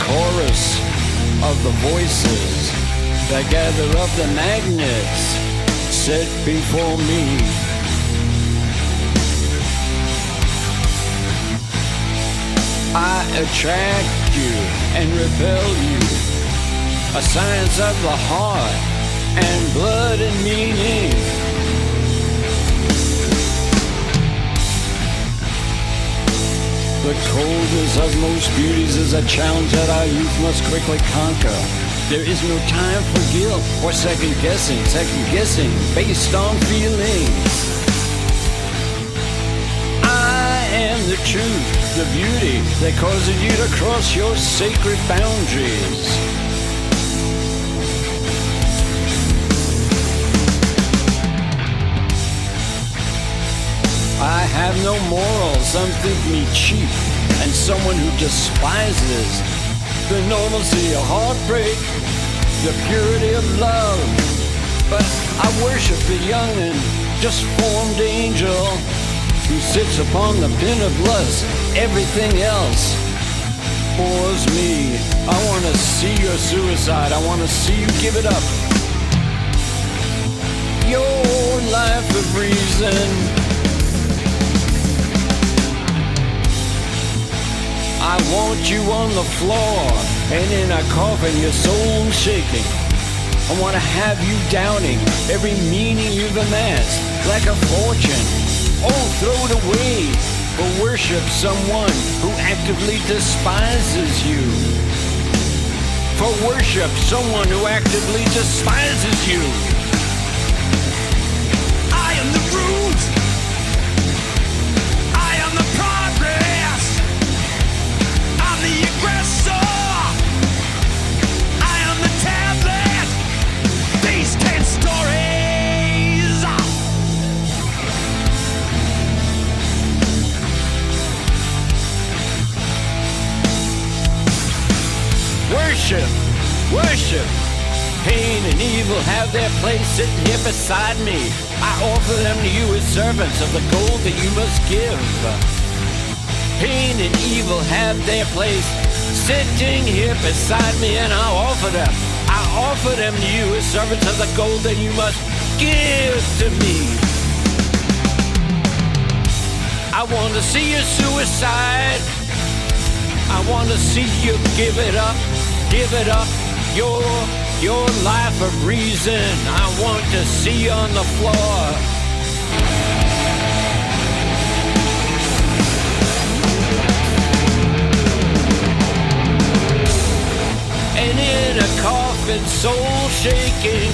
chorus of the voices that gather up the magnets set before me. I attract you and repel you, a science of the heart and blood and meaning. The coldness of most beauties is a challenge that our youth must quickly conquer. There is no time for guilt or second guessing based on feelings. I am the truth, the beauty that causes you to cross your sacred boundaries. I have no morals, some think me cheap, and someone who despises the normalcy of heartbreak, the purity of love. But I worship the young and just formed angel who sits upon the pin of lust. Everything else bores me. I want to see your suicide. I want to see you give it up. Your life of reason. I want you on the floor and in a coffin, your soul shaking. I want to have you doubting every meaning you've amassed like a fortune. Oh, throw it away or worship someone who actively despises you. For worship someone who actively despises you. I am the root. I am the progress. I'm the aggressor. I am the tablet. These 10 stories. Worship, worship. Pain and evil have their place sitting here beside me. I offer them to you as servants of the gold that you must give. Pain and evil have their place sitting here beside me, and I offer them to you as servants of the gold that you must give to me. I want to see your suicide. I want to see you give it up, your life of reason. I want to see you on the floor. And in a coffin, soul shaking,